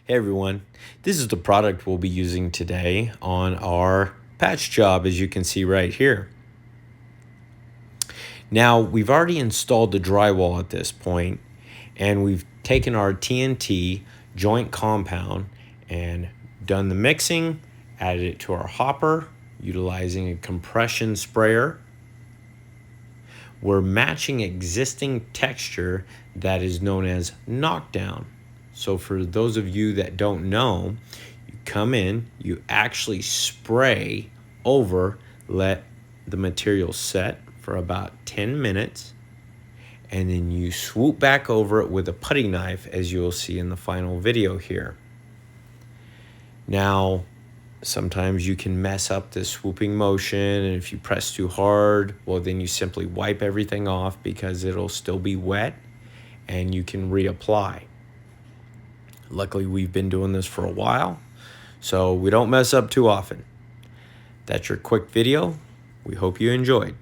Hey everyone, this is the product we'll be using today on our patch job, as you can see right here. Now, we've already installed the drywall at this point, and we've taken our TNT joint compound and done the mixing, added it to our hopper, utilizing a compression sprayer. We're matching existing texture that is known as knockdown. So for those of you that don't know, you come in, you actually spray over, let the material set for about 10 minutes, and then you swoop back over it with a putty knife, as you'll see in the final video here. Now, sometimes you can mess up this swooping motion, and if you press too hard, well, then you simply wipe everything off because it'll still be wet and you can reapply. Luckily, we've been doing this for a while, so we don't mess up too often. That's your quick video. We hope you enjoyed.